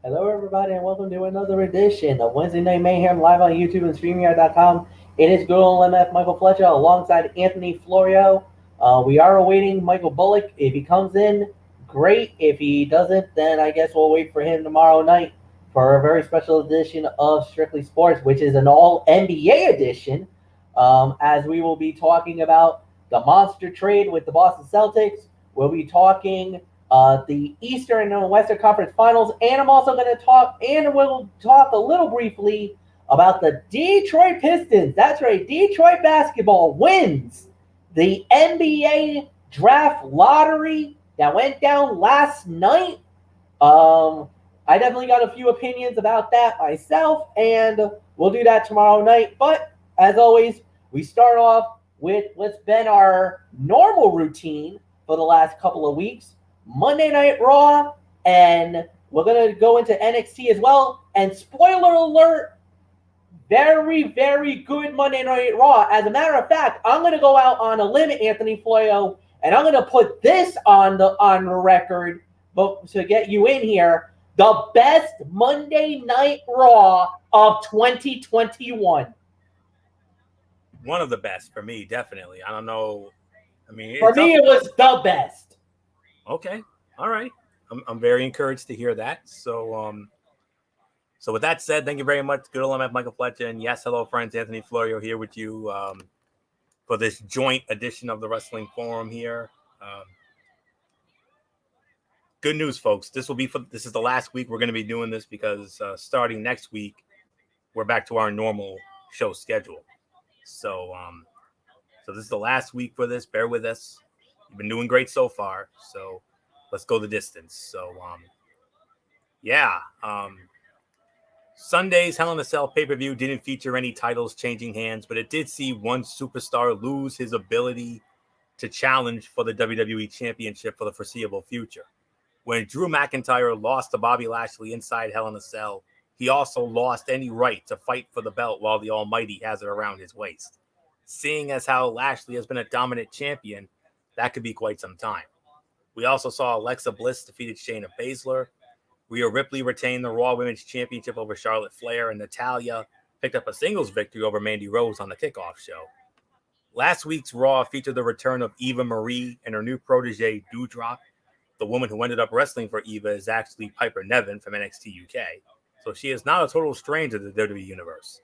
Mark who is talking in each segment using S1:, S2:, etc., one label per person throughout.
S1: Hello, everybody, and welcome to another edition of Wednesday Night Mayhem live on YouTube and StreamYard.com. It is good old MF Michael Fletcher alongside Anthony Florio. We are awaiting Michael Bullock. If he comes in, great. If he doesn't, then I guess we'll wait for him tomorrow night for a very special edition of Strictly Sports, which is an all NBA edition, as we will be talking about the monster trade with the Boston Celtics. We'll be talking the Eastern and Western Conference Finals, and I'm also going to talk, and we'll talk a little briefly about the Detroit Pistons. That's right, Detroit basketball wins the NBA draft lottery that went down last night. I definitely got a few opinions about that myself, and we'll do that tomorrow night. But as always, we start off with what's been our normal routine for the last couple of weeks, Monday Night Raw, and we're going to go into NXT as well. And spoiler alert, very, very good Monday Night Raw. As a matter of fact, I'm going to go out on a limb, Anthony Floyo, and I'm going to put this on the record, but to get you in here, the best Monday Night Raw of 2021.
S2: One of the best for me, definitely. I don't know. I mean,
S1: For
S2: it's
S1: me,
S2: up.
S1: it was the best.
S2: Okay, all right. I'm very encouraged to hear that. So with that said, thank you very much. Good old MF Michael Fletcher, and yes, hello friends. Anthony Florio here with you for this joint edition of the Wrestling Forum here. Um, Good news, folks. This is the last week we're going to be doing this because starting next week we're back to our normal show schedule. So this is the last week for this. Bear with us. You've been doing great so far. So let's go the distance. Yeah. Sunday's Hell in a Cell pay-per-view didn't feature any titles changing hands, but it did see one superstar lose his ability to challenge for the WWE Championship for the foreseeable future. When Drew McIntyre lost to Bobby Lashley inside Hell in a Cell, he also lost any right to fight for the belt while the Almighty has it around his waist. Seeing as how Lashley has been a dominant champion, that could be quite some time. We also saw Alexa Bliss defeated Shayna Baszler. Rhea Ripley retained the Raw Women's Championship over Charlotte Flair, and Natalya picked up a singles victory over Mandy Rose on the kickoff show. Last week's Raw featured the return of Eva Marie and her new protege, Doudrop. The woman who ended up wrestling for Eva is actually Piper Niven from NXT UK, so she is not a total stranger to the WWE Universe.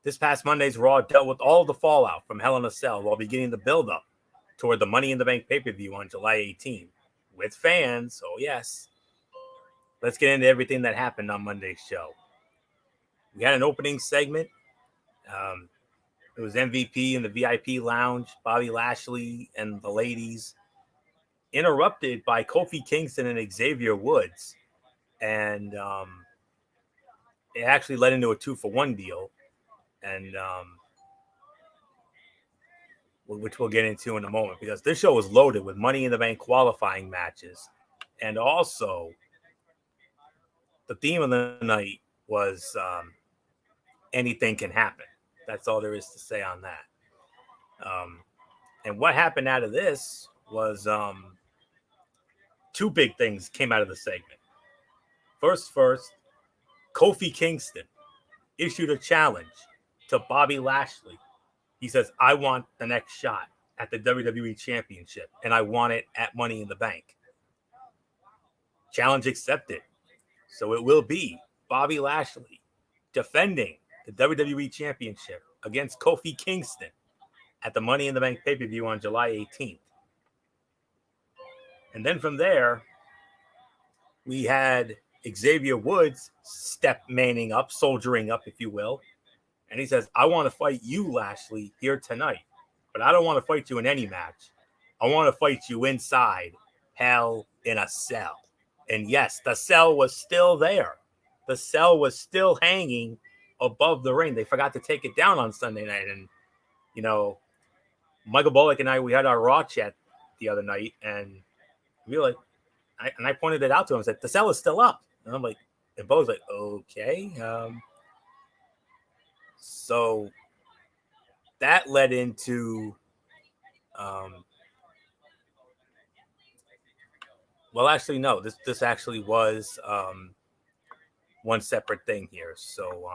S2: This past Monday's Raw dealt with all of the fallout from Hell in a Cell while beginning the build-up toward the Money in the Bank pay-per-view on July 18th. With fans, oh yes. Let's get into everything that happened on Monday's show. We had an opening segment. It was MVP in the VIP lounge, Bobby Lashley and the ladies, interrupted by Kofi Kingston and Xavier Woods. And it actually led into a 2-for-1 deal. And which we'll get into in a moment, because this show was loaded with Money in the Bank qualifying matches. And also, the theme of the night was anything can happen. That's all there is to say on that. And what happened out of this was two big things came out of the segment. First, Kofi Kingston issued a challenge to Bobby Lashley. He says, I want the next shot at the WWE Championship, and I want it at Money in the Bank. Challenge accepted. So it will be Bobby Lashley defending the WWE Championship against Kofi Kingston at the Money in the Bank pay-per-view on July 18th. And then from there, we had Xavier Woods manning up, soldiering up, if you will. And he says, I want to fight you, Lashley, here tonight. But I don't want to fight you in any match. I want to fight you inside Hell in a Cell. And yes, the cell was still there. The cell was still hanging above the ring. They forgot to take it down on Sunday night. And, you know, Michael Bullock and we had our Raw chat the other night. And we were like, I pointed it out to him. I said, the cell is still up. And I'm like, and Bo's like, okay. So that led into Well, actually, no. This actually was one separate thing here. So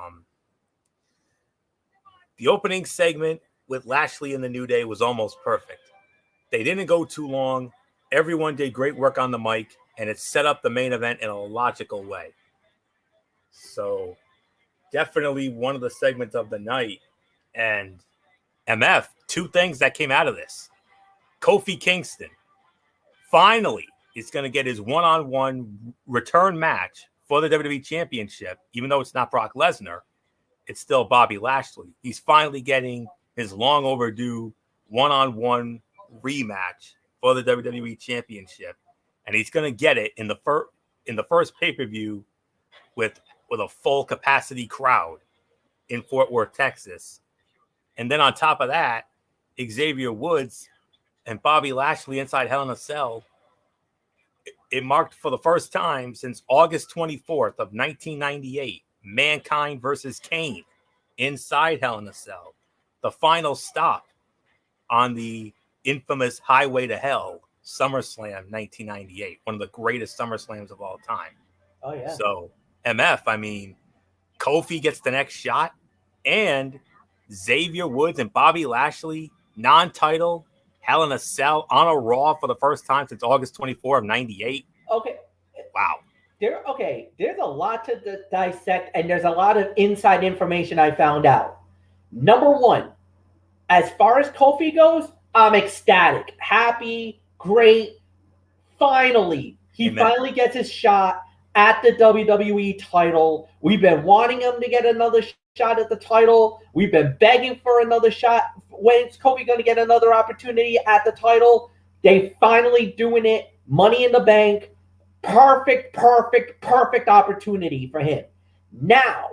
S2: the opening segment with Lashley and the New Day was almost perfect. They didn't go too long. Everyone did great work on the mic, and it set up the main event in a logical way. So definitely one of the segments of the night. And MF, two things that came out of this. Kofi Kingston finally is going to get his one-on-one return match for the WWE Championship, even though it's not Brock Lesnar. It's still Bobby Lashley. He's finally getting his long overdue one-on-one rematch for the WWE Championship, and he's going to get it in the first pay-per-view with a full capacity crowd in Fort Worth, Texas. And then on top of that, Xavier Woods and Bobby Lashley inside Hell in a Cell. It marked for the first time since August 24th of 1998, Mankind versus Kane inside Hell in a Cell. The final stop on the infamous Highway to Hell, SummerSlam 1998, one of the greatest SummerSlams of all time.
S1: Oh, yeah.
S2: So, MF, I mean, Kofi gets the next shot, and Xavier Woods and Bobby Lashley, non-title, Hell in a Cell on a Raw for the first time since August 24 of 98.
S1: Okay.
S2: Wow.
S1: There's a lot to dissect, and there's a lot of inside information I found out. Number one, as far as Kofi goes, I'm ecstatic, happy, great. Finally, he finally gets his shot at the WWE title. We've been wanting him to get another shot at the title. We've been begging for another shot. When's Kofi going to get another opportunity at the title? They finally doing it. Money in the Bank. Perfect opportunity for him. Now,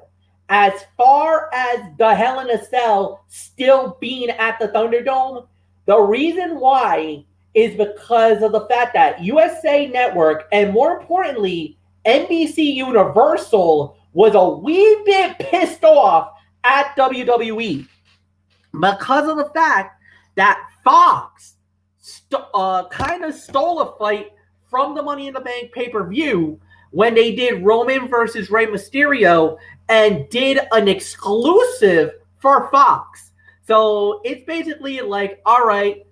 S1: as far as the Hell in a Cell still being at the Thunderdome, the reason why is because of the fact that USA Network, and more importantly, NBC Universal, was a wee bit pissed off at WWE because of the fact that Fox kind of stole a fight from the Money in the Bank pay-per-view when they did Roman versus Rey Mysterio and did an exclusive for Fox. So it's basically like, all right,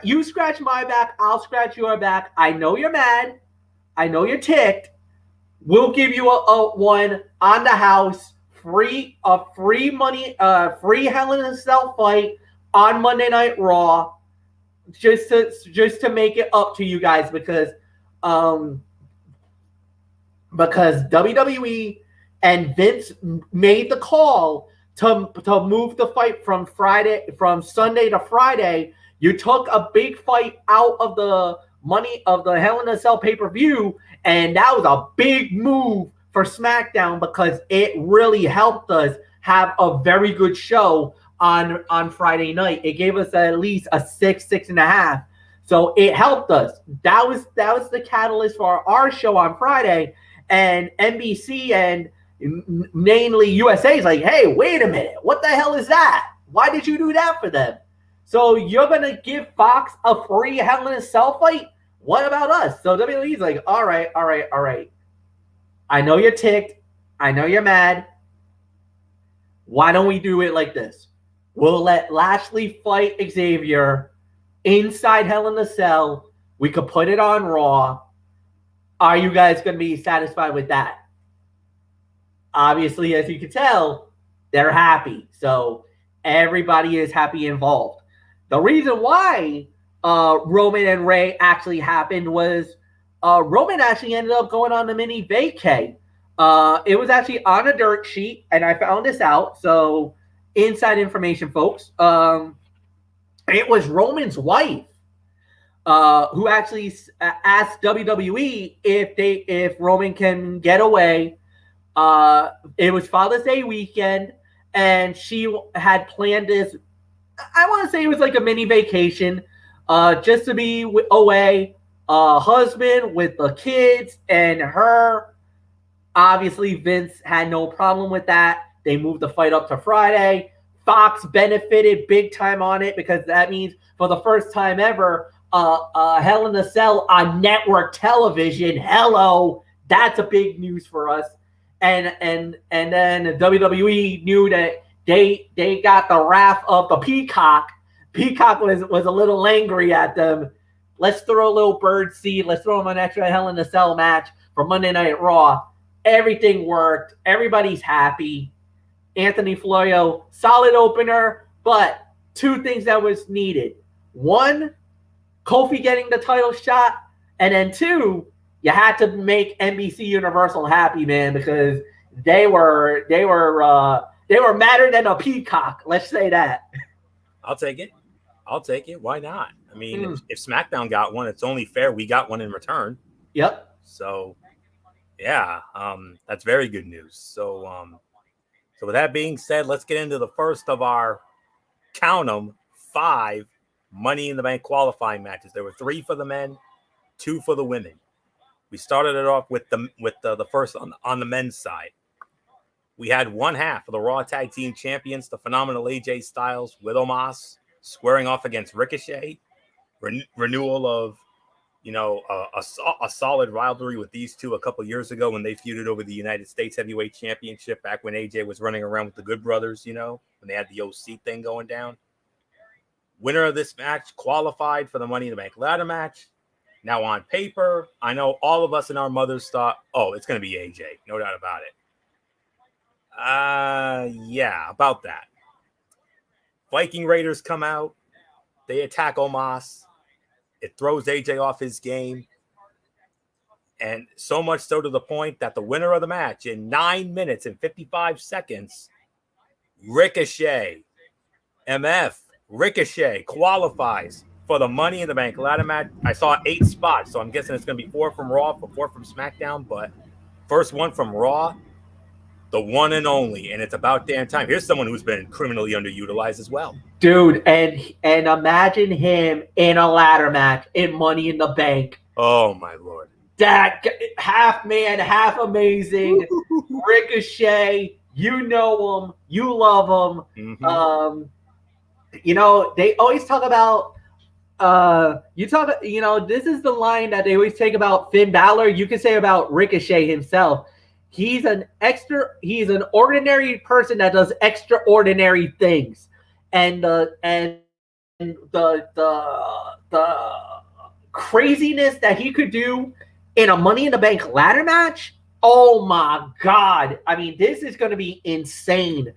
S1: you scratch my back, I'll scratch your back. I know you're mad. I know you're ticked. We'll give you a one on the house, free money, free Hell in a Cell fight on Monday Night Raw, just to make it up to you guys because WWE and Vince made the call to move the fight from Sunday to Friday. You took a big fight out of the Hell in a Cell pay-per-view, and that was a big move for SmackDown because it really helped us have a very good show on Friday night. It gave us at least a 6.5. So it helped us. That was the catalyst for our show on Friday. And NBC and mainly USA is like, hey, wait a minute. What the hell is that? Why did you do that for them? So you're going to give Fox a free Hell in a Cell fight? What about us? So WWE's like, all right. I know you're ticked. I know you're mad. Why don't we do it like this? We'll let Lashley fight Xavier inside Hell in a Cell. We could put it on Raw. Are you guys going to be satisfied with that? Obviously, as you can tell, they're happy. So everybody is happy involved. The reason why Roman and Rey actually happened was Roman actually ended up going on the mini vacay. It was actually on a dirt sheet, and I found this out. So inside information, folks. It was Roman's wife who actually asked WWE if Roman can get away. It was Father's Day weekend, and she had planned this. I want to say it was like a mini vacation, just to be away. Husband with the kids and her. Obviously, Vince had no problem with that. They moved the fight up to Friday. Fox benefited big time on it because that means for the first time ever, Hell in a Cell on network television. Hello, that's a big news for us. And then WWE knew that they got the wrath of the Peacock. Peacock was a little angry at them. Let's throw a little bird seed. Let's throw them an extra Hell in a Cell match for Monday Night Raw. Everything worked. Everybody's happy. Anthony Florio, solid opener, but two things that was needed. One, Kofi getting the title shot, and then two, you had to make NBC Universal happy, man, because they were madder than a peacock. Let's say that.
S2: I'll take it. Why not? I mean, if SmackDown got one, it's only fair we got one in return.
S1: Yep.
S2: So, yeah, that's very good news. So with that being said, let's get into the first of our, count 'em, 5 Money in the Bank qualifying matches. There were 3 for the men, 2 for the women. We started it off with the first on the men's side. We had one half of the Raw Tag Team Champions, the phenomenal AJ Styles with Omos, squaring off against Ricochet. Renewal of, a solid rivalry with these two a couple years ago when they feuded over the United States Heavyweight Championship back when AJ was running around with the Good Brothers, when they had the OC thing going down. Winner of this match qualified for the Money in the Bank ladder match. Now on paper, I know all of us and our mothers thought, oh, it's going to be AJ. No doubt about it. Yeah, about that. Viking Raiders come out. They attack Omos. It throws AJ off his game. And so much so to the point that the winner of the match in 9 minutes and 55 seconds, Ricochet, Ricochet qualifies for the Money in the Bank ladder match. I saw 8 spots, so I'm guessing it's going to be 4 from Raw, 4 from SmackDown, but first one from Raw, the one and only, and it's about damn time. Here's someone who's been criminally underutilized as well.
S1: Dude, and imagine him in a ladder match in Money in the Bank.
S2: Oh, my Lord.
S1: That half man, half amazing. Ricochet, you know him. You love him.
S2: Mm-hmm.
S1: They always talk about this is the line that they always take about Finn Balor. You can say about Ricochet himself. He's an ordinary person that does extraordinary things. And the craziness that he could do in a Money in the Bank ladder match, oh my God. I mean, this is going to be insane.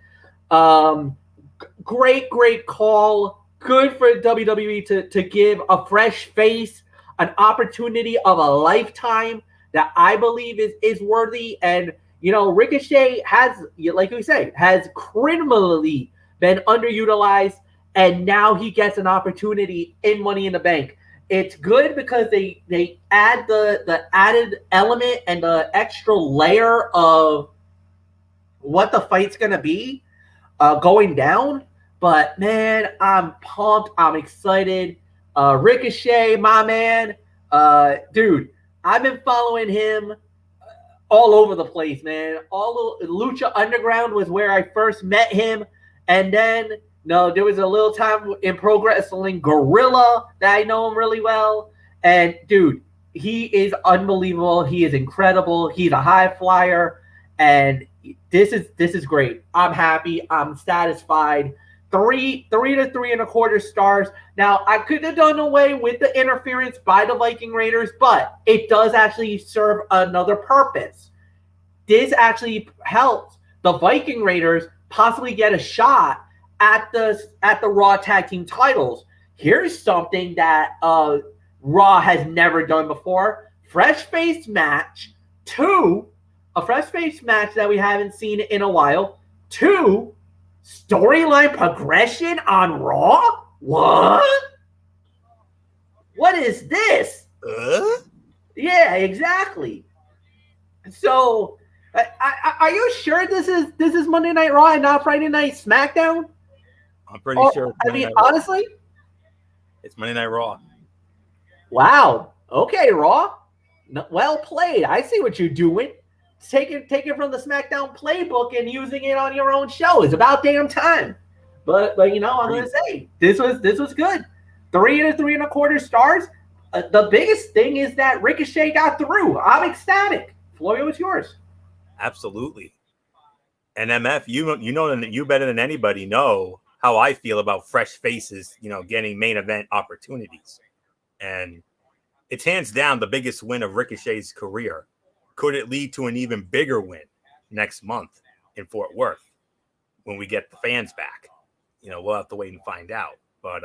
S1: Great call. Good for WWE to give a fresh face an opportunity of a lifetime that I believe is worthy. And, Ricochet has, like we say, has criminally been underutilized, and now he gets an opportunity in Money in the Bank. It's good because they add the added element and the extra layer of what the fight's going to be going down. But, man, I'm pumped. I'm excited. Ricochet, my man. Dude, I've been following him all over the place, man. Lucha Underground was where I first met him. And then, there was a little time in Pro Wrestling Gorilla that I know him really well. And, dude, he is unbelievable. He is incredible. He's a high flyer. And this is great. I'm happy. I'm satisfied. 3 to 3.25 stars. Now, I could have done away with the interference by the Viking Raiders, but it does actually serve another purpose. This actually helps the Viking Raiders possibly get a shot at the Raw Tag Team titles. Here's something that Raw has never done before. Fresh face match. 2, a fresh face match that we haven't seen in a while. 2, storyline progression on Raw? What? What is this? Yeah, exactly. So, are you sure this is Monday Night Raw and not Friday Night SmackDown?
S2: I'm pretty sure.
S1: Honestly,
S2: it's Monday Night Raw.
S1: Wow. Okay, Raw. Well played. I see what you're doing. Take it from the SmackDown playbook and using it on your own show. It's about damn time. But I'm gonna say this was good. 3 and 3 1/4 stars. The biggest thing is that Ricochet got through. I'm ecstatic. Florio, it's yours.
S2: Absolutely. And MF, you better than anybody know how I feel about fresh faces, getting main event opportunities. And it's hands down the biggest win of Ricochet's career. Could it lead to an even bigger win next month in Fort Worth when we get the fans back? We'll have to wait and find out. But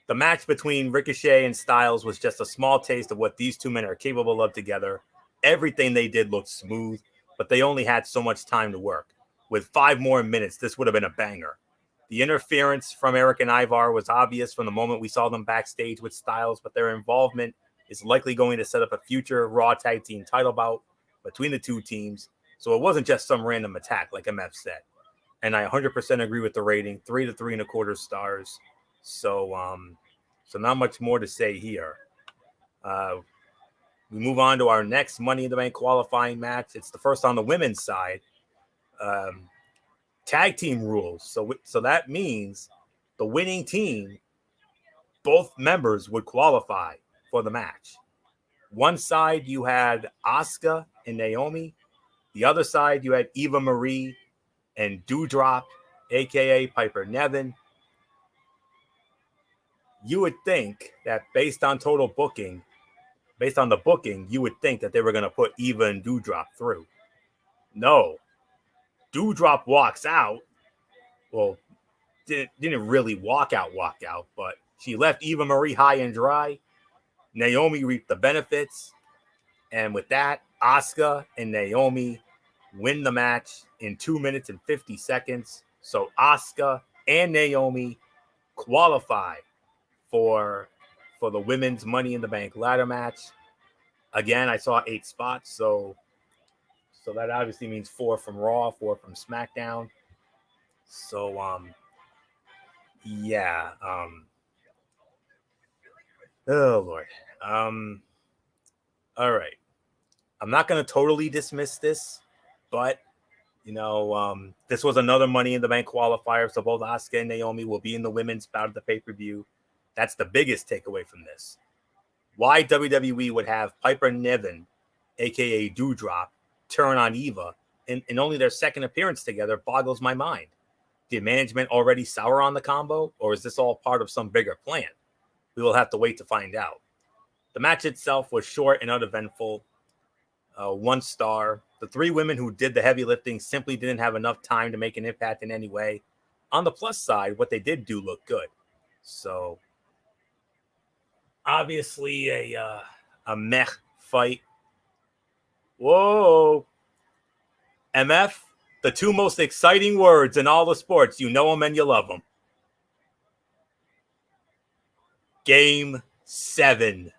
S2: the match between Ricochet and Styles was just a small taste of what these two men are capable of together. Everything they did looked smooth, but they only had so much time to work. With 5 more minutes, this would have been a banger. The interference from Eric and Ivar was obvious from the moment we saw them backstage with Styles, but their involvement is likely going to set up a future Raw Tag Team title bout between the two teams. So it wasn't just some random attack, like MF said. And I 100% agree with the rating, 3 to 3 1/4 stars. So not much more to say here. We move on to our next Money in the Bank qualifying match. It's the first on the women's side. Tag team rules. So that means the winning team, both members would qualify for the match. One side you had Asuka and Naomi. The other side you had Eva Marie and Doudrop, aka Piper Niven. You would think that based on the booking, you would think that they were going to put Eva and Doudrop through. No. Doudrop walks out. Well, didn't really walk out, but she left Eva Marie high and dry. Naomi reaped the benefits. And with that, Asuka and Naomi win the match in 2 minutes and 50 seconds. So Asuka and Naomi qualify for the women's Money in the Bank ladder match. Again, I saw 8 spots, so that obviously means 4 from Raw, 4 from SmackDown. So oh Lord. All right. I'm not going to totally dismiss this, but this was another Money in the Bank qualifier, so both Asuka and Naomi will be in the women's bout of the pay-per-view. That's the biggest takeaway from this. Why WWE would have Piper Niven, a.k.a. Doudrop, turn on Eva in only their second appearance together boggles my mind. Did management already sour on the combo, or is this all part of some bigger plan? We will have to wait to find out. The match itself was short and uneventful. 1 star. The 3 women who did the heavy lifting simply didn't have enough time to make an impact in any way. On the plus side, what they did do looked good. So obviously a meh fight. Whoa. MF, the 2 most exciting words in all the sports. You know them and you love them. Game 7.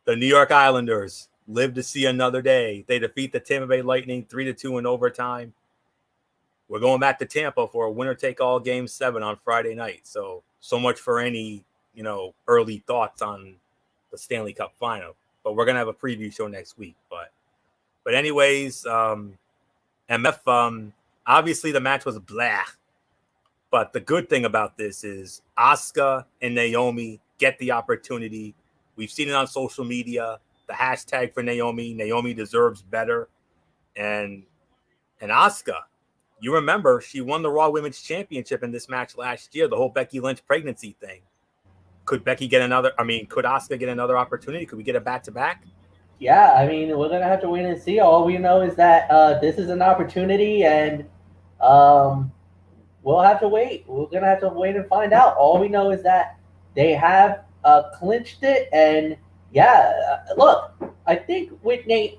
S2: The New York Islanders live to see another day. They defeat the Tampa Bay Lightning 3-2 in overtime. We're going back to Tampa for a winner-take-all Game 7 on Friday night. So much for any, early thoughts on the Stanley Cup final. But we're going to have a preview show next week. But anyways, MF, obviously the match was blah. But the good thing about this is Asuka and Naomi get the opportunity. We've seen it on social media. The hashtag for Naomi deserves better. And Asuka, you remember she won the Raw Women's Championship in this match last year, the whole Becky Lynch pregnancy thing. Could Asuka get another opportunity? Could we get a back-to-back?
S1: Yeah, I mean, we're going to have to wait and see. All we know is that this is an opportunity, and we'll have to wait. We're going to have to wait and find out. All we know is that they have clinched it, and look, I think with Naomi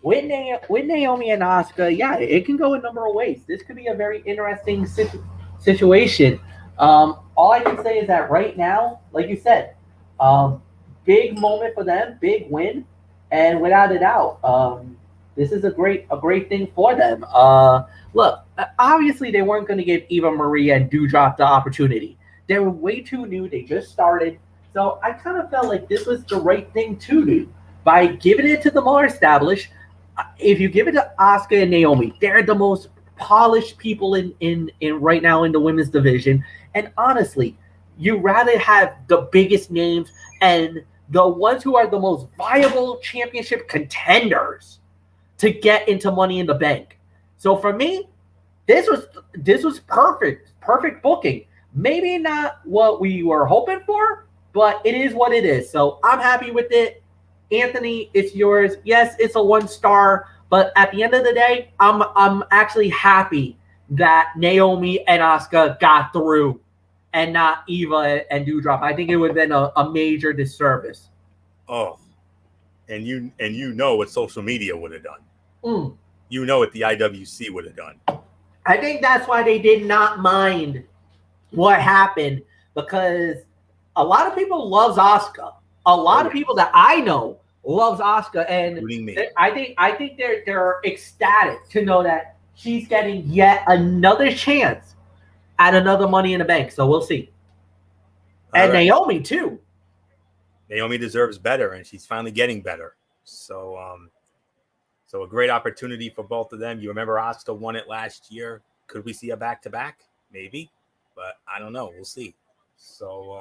S1: and Asuka, it can go a number of ways. This could be a very interesting situation. All I can say is that right now, like you said, big moment for them, big win, and without a doubt, this is a great thing for them. Look, obviously they weren't going to give Eva Marie and Doudrop the opportunity. They were way too new. They just started. So I kind of felt like this was the right thing to do. By giving it to the more established, if you give it to Asuka and Naomi, they're the most polished people in right now in the women's division. And honestly, you rather have the biggest names and the ones who are the most viable championship contenders to get into Money in the Bank. So for me, this was perfect booking. Maybe not what we were hoping for, but it is what it is. So I'm happy with it. Anthony, it's yours. Yes, it's a 1 star, but at the end of the day, I'm actually happy that Naomi and Asuka got through and not Eva and Doudrop. I think it would have been a major disservice.
S2: Oh, and you know what social media would have done.
S1: Mm.
S2: You know what the IWC would have done.
S1: I think that's why they did not mind what happened, because a lot of people loves Asuka. A lot of people that I know loves Asuka, and I think they're ecstatic to know that she's getting yet another chance at another Money in the Bank. So we'll see. And right. Naomi too.
S2: Naomi deserves better, and she's finally getting better. So so a great opportunity for both of them. You remember Asuka won it last year. Could we see a back-to-back? Maybe, but I don't know. We'll see. So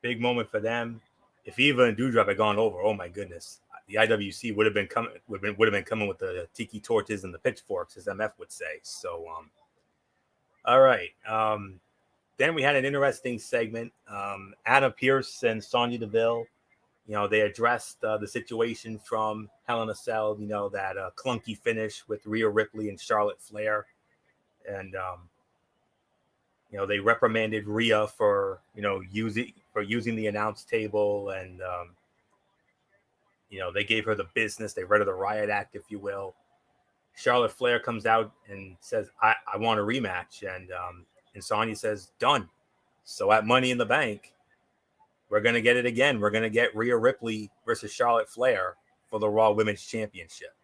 S2: big moment for them. If Eva and Doudrop had gone over, oh my goodness, the IWC would have been coming with the tiki torches and the pitchforks, as MF would say. So all right. Then we had an interesting segment. Anna Pierce and Sonya Deville, they addressed the situation from Hell in a Cell, that clunky finish with Rhea Ripley and Charlotte Flair. And, they reprimanded Rhea for, using the announce table. And, they gave her the business. They read her the riot act, if you will. Charlotte Flair comes out and says, I want a rematch. And Sonya says, done. So at Money in the Bank, we're going to get it again. We're going to get Rhea Ripley versus Charlotte Flair for the Raw Women's Championship.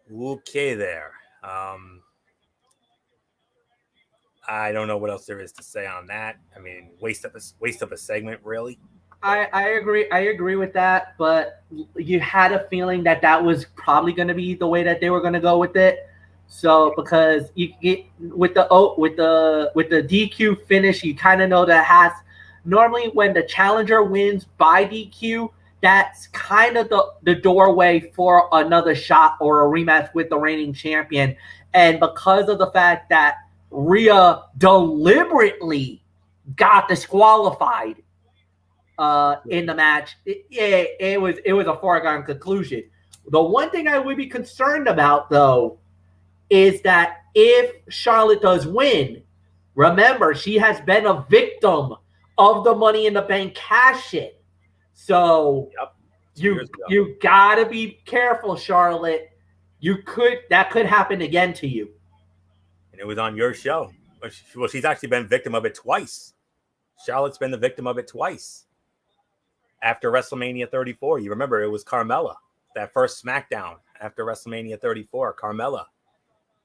S2: Okay there. I don't know what else there is to say on that. I mean, waste of a segment, really.
S1: I agree with that, but you had a feeling that was probably going to be the way that they were going to go with it. So because you get with the DQ finish, you kind of know that normally when the challenger wins by DQ, that's kind of the doorway for another shot or a rematch with the reigning champion. And because of the fact that Rhea deliberately got disqualified in the match, it was a foregone conclusion. The one thing I would be concerned about, though, is that if Charlotte does win, remember, she has been a victim of the Money in the Bank cash-in. So you gotta be careful, Charlotte. That could happen again to you.
S2: And it was on your show. Well, she's actually been victim of it twice. Charlotte's been the victim of it twice. After WrestleMania 34, you remember it was Carmella, that first SmackDown after WrestleMania 34. Carmella,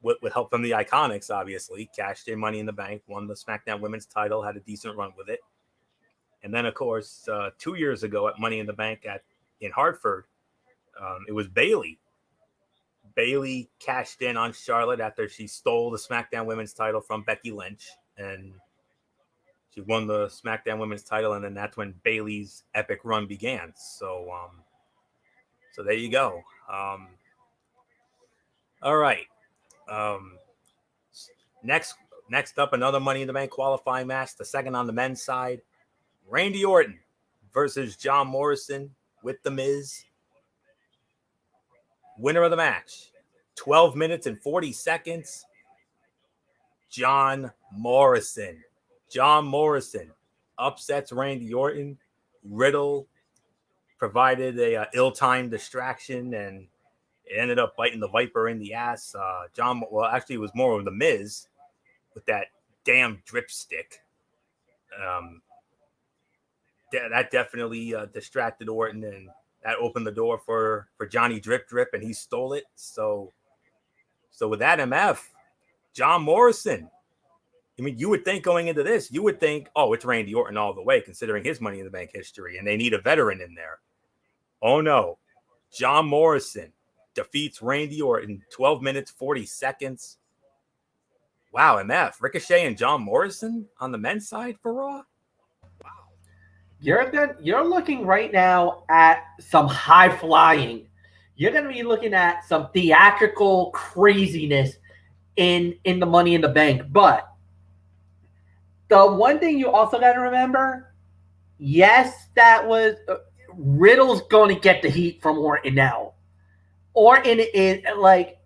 S2: with help from the Iconics, obviously, cashed in Money in the Bank, won the SmackDown Women's title, had a decent run with it. And then, of course, 2 years ago at Money in the Bank in Hartford, it was Bayley. Bayley cashed in on Charlotte after she stole the SmackDown Women's title from Becky Lynch, and she won the SmackDown Women's title, and then that's when Bayley's epic run began. So, so there you go. All right. Next up, another Money in the Bank qualifying match, the second on the men's side. Randy Orton versus John Morrison with The Miz. Winner of the match, 12 minutes and 40 seconds, John Morrison. John Morrison upsets Randy Orton. Riddle provided a ill-timed distraction, and it ended up biting the Viper in the ass. Actually, it was more of The Miz with that damn dripstick. That definitely distracted Orton, and that opened the door for Johnny Drip, and he stole it. So with that MF, John Morrison, I mean, you would think going into this, oh, it's Randy Orton all the way, considering his Money in the Bank history, and they need a veteran in there. Oh, no. John Morrison defeats Randy Orton in 12 minutes, 40 seconds. Wow, MF, Ricochet and John Morrison on the men's side for Raw?
S1: You're looking right now at some high flying. You're going to be looking at some theatrical craziness in the Money in the Bank. But the one thing you also got to remember, yes, that was Riddle's going to get the heat from Orton now. Orton is like,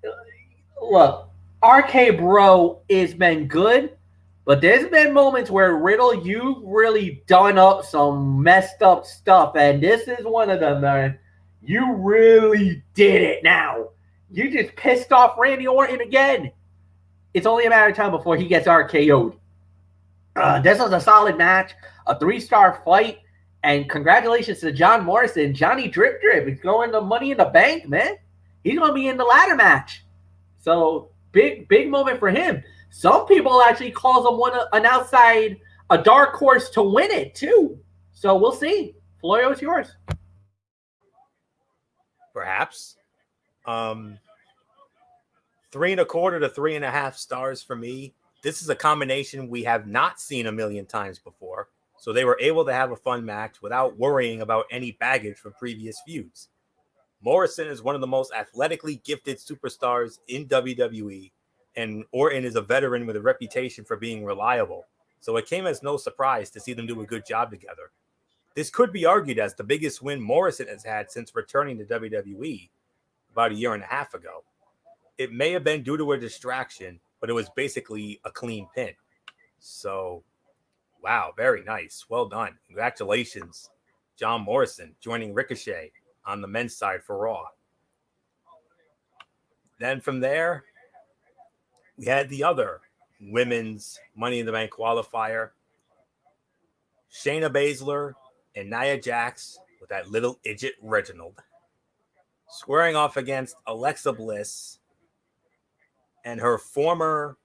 S1: look, RK Bro has been good, but there's been moments where Riddle, you really done up some messed up stuff, and this is one of them, man. You really did it now. You just pissed off Randy Orton again. It's only a matter of time before he gets RKO'd. This was a solid match, a 3-star fight, and congratulations to John Morrison. Johnny Drip Drip is going to Money in the Bank, man. He's going to be in the ladder match. So, big moment for him. Some people actually calls him a dark horse to win it, too. So, we'll see. Florio, it's yours.
S2: Perhaps. 3.25 to 3.5 stars for me. This is a combination we have not seen a million times before. So they were able to have a fun match without worrying about any baggage from previous feuds. Morrison is one of the most athletically gifted superstars in WWE, and Orton is a veteran with a reputation for being reliable. So it came as no surprise to see them do a good job together. This could be argued as the biggest win Morrison has had since returning to WWE about 1.5 years ago. It may have been due to a distraction, but it was basically a clean pin. So, wow, very nice. Well done. Congratulations, John Morrison, joining Ricochet on the men's side for Raw. Then from there, we had the other women's Money in the Bank qualifier. Shayna Baszler and Nia Jax with that little idiot Reginald squaring off against Alexa Bliss and her former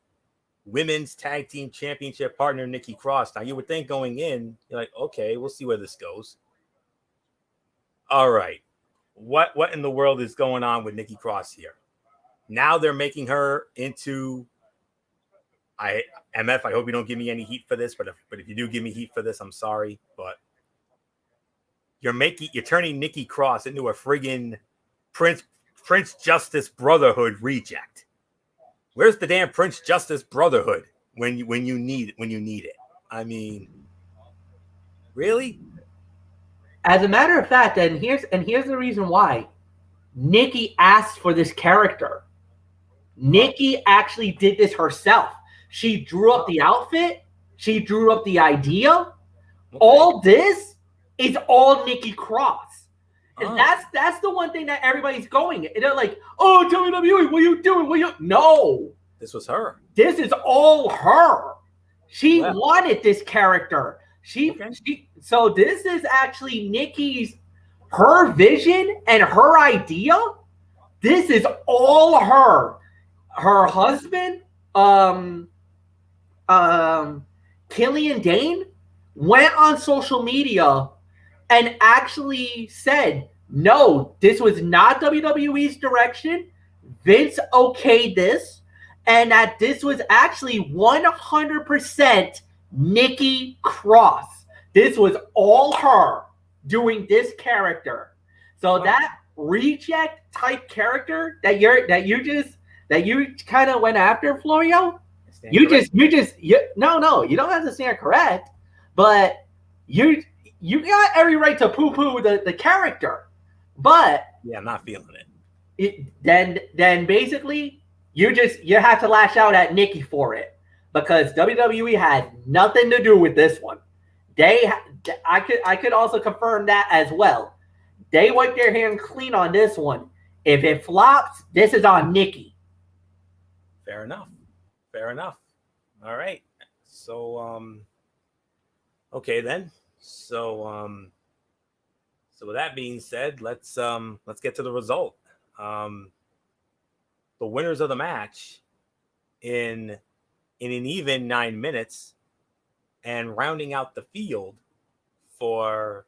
S2: women's tag team championship partner, Nikki Cross. Now, you would think going in, you're like, okay, we'll see where this goes. All right. What in the world is going on with Nikki Cross here? Now they're making her into MF. I hope you don't give me any heat for this, but if you do give me heat for this, I'm sorry. But you're turning Nikki Cross into a friggin' Prince Justice Brotherhood reject. Where's the damn Prince Justice Brotherhood when you need it? I mean, really?
S1: As a matter of fact, and here's the reason why. Nikki asked for this character. Nikki actually did this herself. She drew up the outfit. She drew up the idea. Okay. All this is all Nikki Cross. And that's the one thing that everybody's going. They're like, oh, WWE, what are you doing? No.
S2: This was her.
S1: This is all her. She wanted this character. So this is actually her vision and her idea. This is all her. Her husband, Killian Dane, went on social media and actually said, no, this was not WWE's direction. Vince okayed this, and that this was actually 100% Nikki Cross. This was all her doing this character. So that reject type character that you kind of went after, Florio, you don't have to stand correct, but you got every right to poo-poo the character, but
S2: I'm not feeling
S1: it. Then basically you have to lash out at Nikki for it, because WWE had nothing to do with this one. I could also confirm that as well. They wiped their hand clean on this one. If it flops, this is on Nikki.
S2: Fair enough. All right. So okay then. So with that being said, let's get to the result. The winners of the match in an even 9 minutes, and rounding out the field for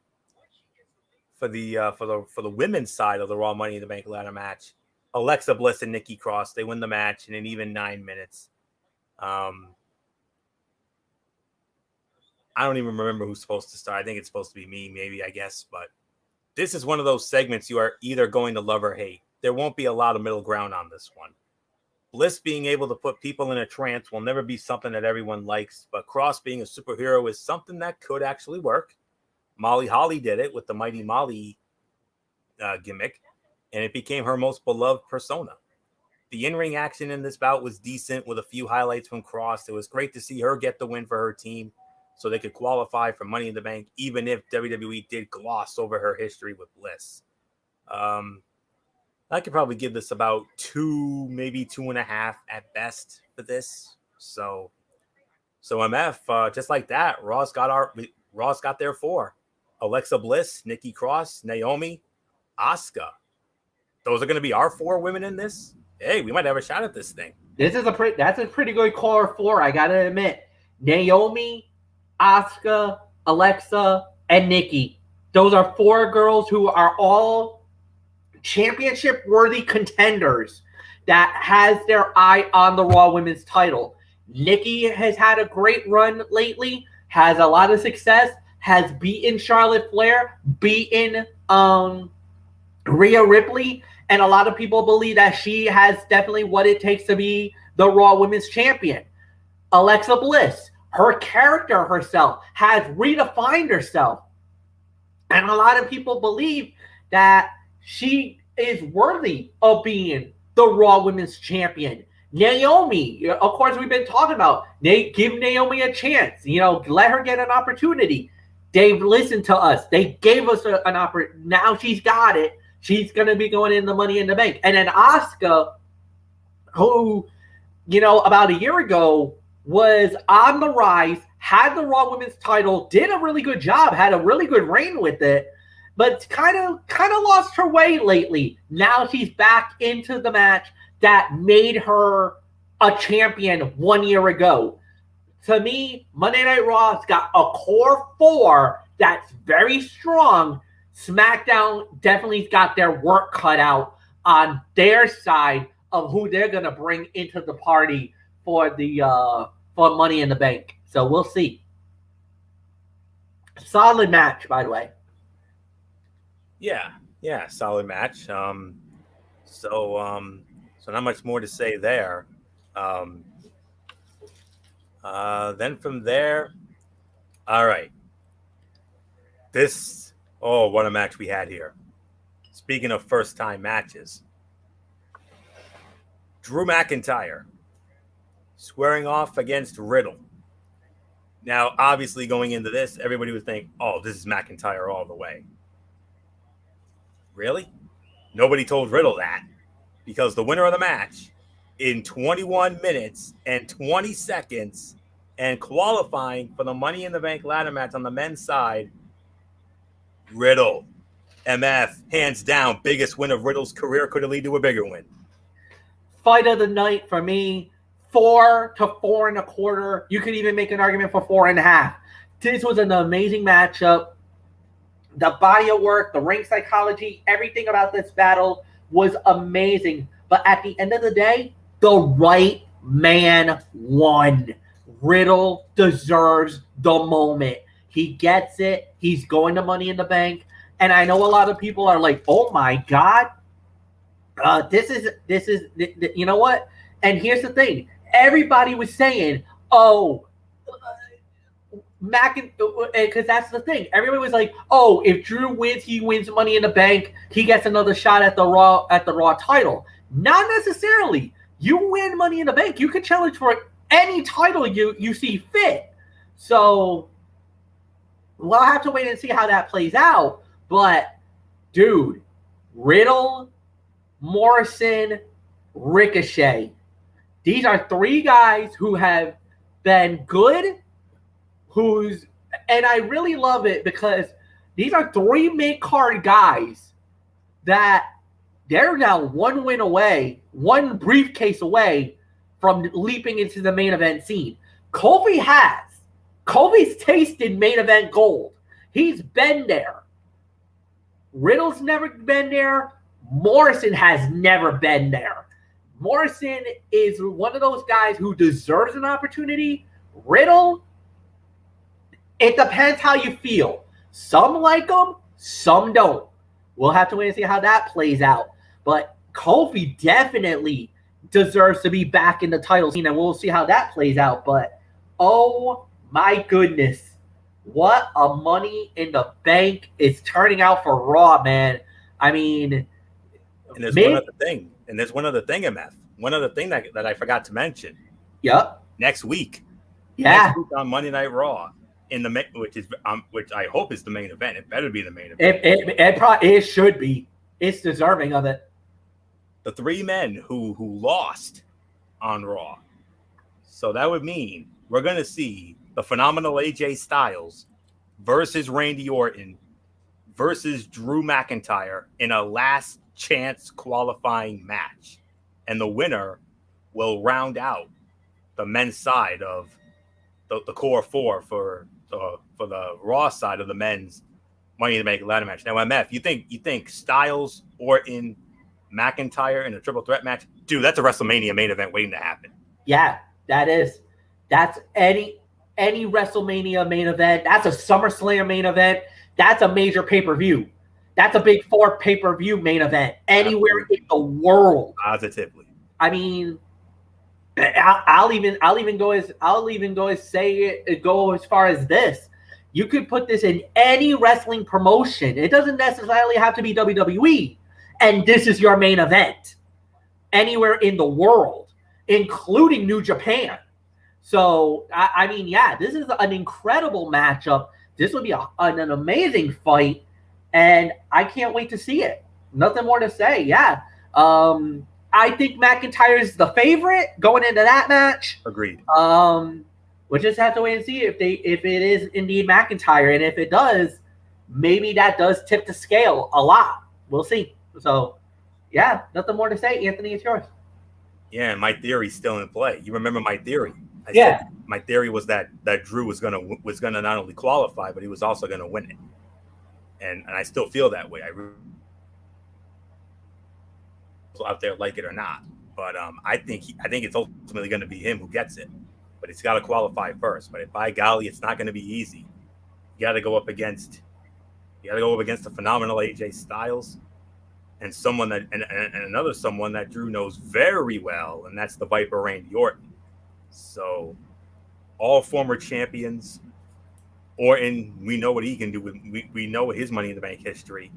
S2: the women's side of the Raw Money in the Bank ladder match, Alexa Bliss and Nikki Cross. They win the match in an even 9 minutes. I don't even remember who's supposed to start. I think it's supposed to be me, maybe, I guess. But this is one of those segments you are either going to love or hate. There won't be a lot of middle ground on this one. Bliss being able to put people in a trance will never be something that everyone likes, but Cross being a superhero is something that could actually work. Molly Holly did it with the Mighty Molly gimmick, and it became her most beloved persona. The in-ring action in this bout was decent with a few highlights from Cross. It was great to see her get the win for her team so they could qualify for Money in the Bank, even if WWE did gloss over her history with Bliss. I could probably give this about 2, maybe 2.5 at best for this. So MF, just like that, Ross got their 4. Alexa Bliss, Nikki Cross, Naomi, Asuka. Those are going to be our 4 women in this. Hey, we might have a shot at this thing.
S1: That's a pretty good core 4, I gotta admit. Naomi, Asuka, Alexa, and Nikki. Those are 4 girls who are all championship worthy contenders that has their eye on the Raw Women's title. Nikki has had a great run lately, has a lot of success, has beaten Charlotte Flair, beaten Rhea Ripley, and a lot of people believe that she has definitely what it takes to be the Raw Women's Champion. Alexa Bliss, her character herself has redefined herself, and a lot of people believe that she is worthy of being the Raw Women's Champion. Naomi, of course, we've been talking about, give Naomi a chance. Let her get an opportunity. They've listened to us. They gave us an opportunity. Now she's got it. She's going to be going in the Money in the Bank. And then Asuka, who, about a year ago was on the rise, had the Raw Women's title, did a really good job, had a really good reign with it, but kind of lost her way lately. Now she's back into the match that made her a champion 1 year ago. To me, Monday Night Raw's got a core 4 that's very strong. SmackDown definitely's got their work cut out on their side of who they're going to bring into the party for the for Money in the Bank. So we'll see. Solid match, by the way.
S2: Yeah, solid match. So not much more to say there. Then from there, all right. What a match we had here. Speaking of first-time matches, Drew McIntyre squaring off against Riddle. Now, obviously, going into this, everybody would think, this is McIntyre all the way. Really? Nobody told Riddle that, because the winner of the match in 21 minutes and 20 seconds and qualifying for the Money in the Bank ladder match on the men's side, Riddle. MF, hands down, biggest win of Riddle's career. Could it lead to a bigger win?
S1: Fight of the night for me, 4 to 4.25. You could even make an argument for 4.5. This was an amazing matchup. The body of work, the ring psychology, everything about this battle was amazing. But at the end of the day, the right man won. Riddle deserves the moment. He gets it. He's going to Money in the Bank. And I know a lot of people are like, oh my God. This is, you know what? And here's the thing. Everybody was saying, because that's the thing. Everybody was like, if Drew wins, he wins Money in the Bank. He gets another shot at the Raw title. Not necessarily. You win Money in the Bank, you can challenge for any title you see fit. So we'll have to wait and see how that plays out. But, dude, Riddle, Morrison, Ricochet. These are 3 guys who have been good, and I really love it because these are 3 mid-card guys that they're now 1 win away, 1 briefcase away from leaping into the main event scene. Kofi's tasted main event gold. He's been there. Riddle's never been there. Morrison has never been there. Morrison is one of those guys who deserves an opportunity. Riddle, it depends how you feel. Some like him, some don't. We'll have to wait and see how that plays out. But Kofi definitely deserves to be back in the title scene, and we'll see how that plays out. But oh my goodness, what a Money in the Bank is turning out for Raw, man. I mean,
S2: and there's one other thing, MF. One other thing that I forgot to mention.
S1: Yep.
S2: Next week.
S1: Yeah.
S2: Next week on Monday Night Raw, which I hope is the main event. It better be the main event.
S1: It should be. It's deserving of it.
S2: The three men who lost on Raw. So that would mean we're going to see the phenomenal AJ Styles versus Randy Orton versus Drew McIntyre in a last chance qualifying match. And the winner will round out the men's side of the core four for the Raw side of the men's Money in the Bank ladder match. Now, MF, you think Styles, Orton, McIntyre in a triple threat match? Dude, that's a WrestleMania main event waiting to happen.
S1: Yeah, that is. That's any WrestleMania main event. That's a SummerSlam main event. That's a major pay-per-view. That's a big 4 pay-per-view main event anywhere in the world.
S2: Positively.
S1: I mean, I'll even go as far as this. You could put this in any wrestling promotion. It doesn't necessarily have to be WWE. And this is your main event anywhere in the world, including New Japan. So, I mean, yeah, this is an incredible matchup. This would be an amazing fight, and I can't wait to see it. Nothing more to say. Yeah. I think McIntyre is the favorite going into that match.
S2: Agreed.
S1: We'll just have to wait and see if it is indeed McIntyre, and if it does, maybe that does tip the scale a lot. We'll see. So, yeah, nothing more to say. Anthony, it's yours.
S2: Yeah, my theory's still in play. You remember my theory? I
S1: said
S2: my theory was that Drew was gonna not only qualify, but he was also gonna win it, and I still feel that way. Out there like it or not, but I think it's ultimately going to be him who gets it, but he's got to qualify first. But by golly, it's not going to be easy. You got to go up against the phenomenal AJ Styles and another someone that Drew knows very well, and that's the Viper Randy Orton. So all former champions. Orton, we know what he can do. We know what his Money in the Bank history.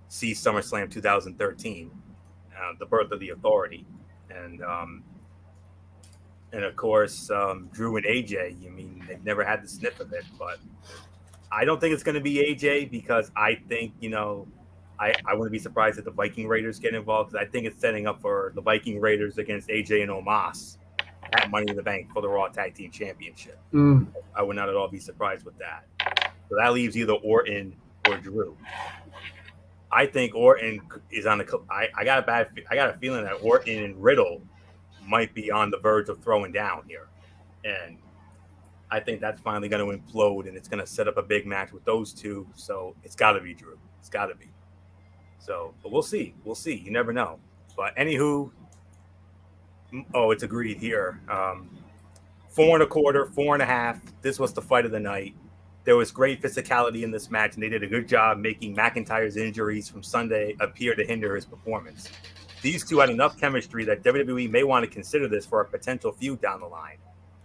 S2: See SummerSlam 2013. The birth of the Authority, and of course Drew and AJ. I mean, they've never had the sniff of it, but I don't think it's going to be AJ because I think I wouldn't be surprised if the Viking Raiders get involved because I think it's setting up for the Viking Raiders against AJ and Omos at Money in the Bank for the Raw Tag Team Championship. I would not at all be surprised with that. So that leaves either Orton or Drew. I think Orton is on the. I got a feeling that Orton and Riddle might be on the verge of throwing down here, and I think that's finally going to implode, and it's going to set up a big match with those two. So it's got to be Drew. It's got to be. So, but we'll see. We'll see. You never know. But anywho, it's agreed here. 4 1/4, 4.5. This was the fight of the night. There was great physicality in this match, and they did a good job making McIntyre's injuries from Sunday appear to hinder his performance. These two had enough chemistry that WWE may want to consider this for a potential feud down the line.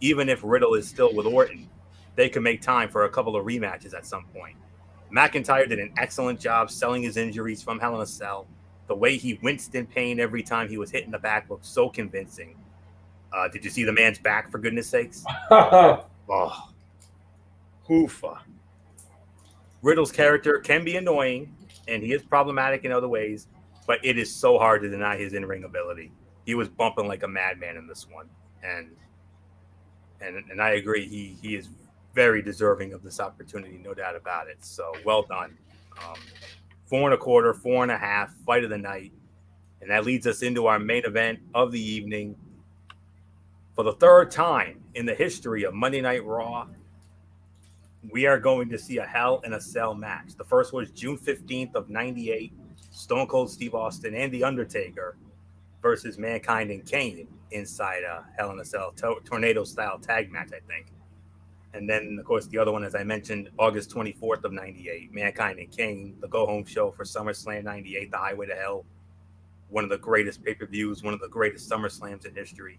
S2: Even if Riddle is still with Orton, they could make time for a couple of rematches at some point. McIntyre did an excellent job selling his injuries from Hell in a Cell. The way he winced in pain every time he was hit in the back looked so convincing. Did you see the man's back, for goodness sakes? Oh. Hoofa. Riddle's character can be annoying, and he is problematic in other ways, but it is so hard to deny his in-ring ability. He was bumping like a madman in this one, and I agree. He is very deserving of this opportunity, no doubt about it. So well done. 4 1/4, 4.5, fight of the night, and that leads us into our main event of the evening. For the third time in the history of Monday Night Raw, we are going to see a Hell in a Cell match. The first was June 15th of 98 Stone Cold Steve Austin and The Undertaker versus Mankind and Kane inside a Hell in a Cell tornado-style tag match, I think. And then, of course, the other one, as I mentioned, August 24th of 98, Mankind and Kane, the go-home show for SummerSlam 98, The Highway to Hell. One of the greatest pay-per-views, one of the greatest SummerSlams in history.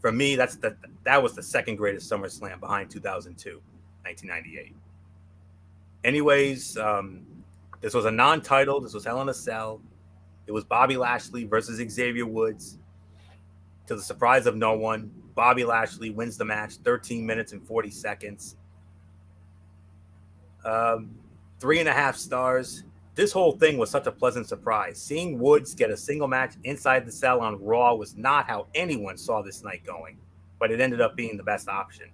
S2: For me, that was the second greatest SummerSlam behind 2002, 1998. Anyways, this was a non-title. This was Hell in a Cell. It was Bobby Lashley versus Xavier Woods. To the surprise of no one, Bobby Lashley wins the match, 13 minutes and 40 seconds. 3.5 stars. This whole thing was such a pleasant surprise. Seeing Woods get a single match inside the cell on Raw was not how anyone saw this night going, but it ended up being the best option.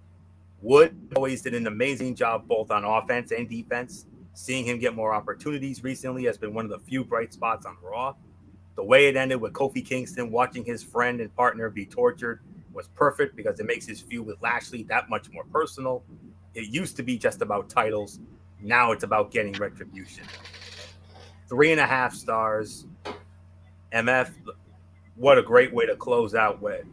S2: Woods always did an amazing job both on offense and defense. Seeing him get more opportunities recently has been one of the few bright spots on Raw. The way it ended with Kofi Kingston watching his friend and partner be tortured was perfect because it makes his feud with Lashley that much more personal. It used to be just about titles. Now it's about getting retribution. 3.5 stars. MF, what a great way to close out what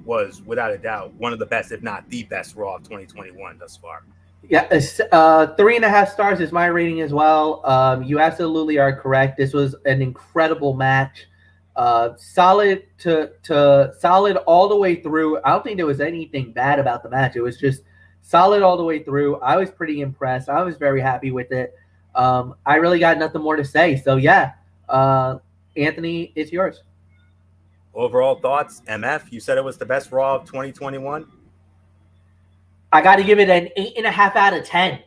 S2: was, without a doubt, one of the best, if not the best Raw of 2021 thus far.
S1: Yeah, 3.5 stars is my rating as well. You absolutely are correct. This was an incredible match. Solid to solid all the way through. I don't think there was anything bad about the match. It was just solid all the way through. I was pretty impressed. I was very happy with it. I really got nothing more to say. So yeah, Anthony, it's yours.
S2: Overall thoughts, MF, you said it was the best Raw of 2021.
S1: I got to give it an 8.5 out of 10.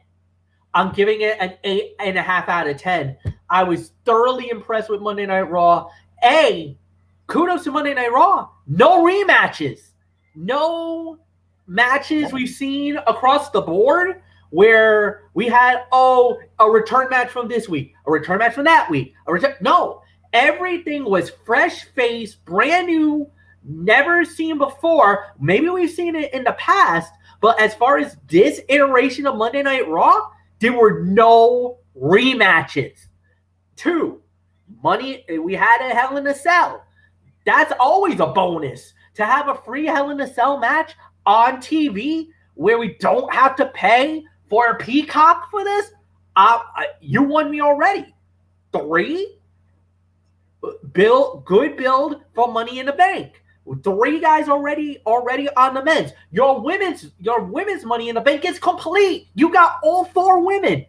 S1: I'm giving it an 8.5 out of 10. I was thoroughly impressed with Monday Night Raw. Kudos to Monday Night Raw. No rematches. No matches we've seen across the board where we had, a return match from this week, a return match from that week. No. Everything was fresh-faced, brand new, never seen before. Maybe we've seen it in the past, but as far as this iteration of Monday Night Raw, there were no rematches. 2, we had a Hell in a Cell. That's always a bonus. To have a free Hell in a Cell match on TV where we don't have to pay for a Peacock for this, you won me already. 3, good build for Money in the Bank. 3 guys already on the men's. Your women's Money in the Bank is complete. You got all 4 women.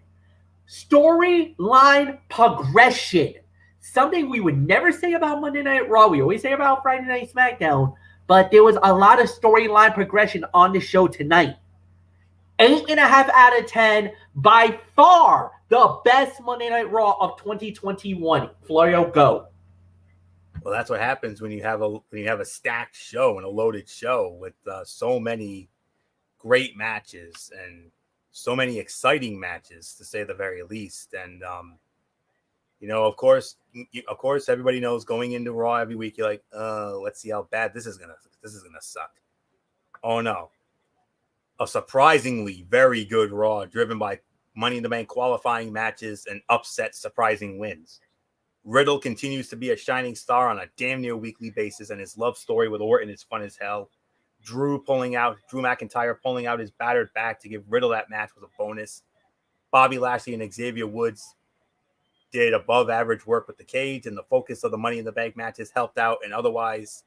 S1: Storyline progression. Something we would never say about Monday Night Raw. We always say about Friday Night SmackDown. But there was a lot of storyline progression on the show tonight. 8.5 out of 10. By far the best Monday Night Raw of 2021. Florio, go.
S2: Well, that's what happens when you have a stacked show and a loaded show with so many great matches and so many exciting matches, to say the very least. And of course, everybody knows going into Raw every week, you're like, let's see how bad this is gonna suck. Oh no, a surprisingly very good Raw, driven by Money in the Bank qualifying matches and upset surprising wins. Riddle continues to be a shining star on a damn near weekly basis, and his love story with Orton is fun as hell. Drew McIntyre pulling out his battered back to give Riddle that match was a bonus. Bobby Lashley and Xavier Woods did above average work with the cage, and the focus of the Money in the Bank matches helped out. And otherwise,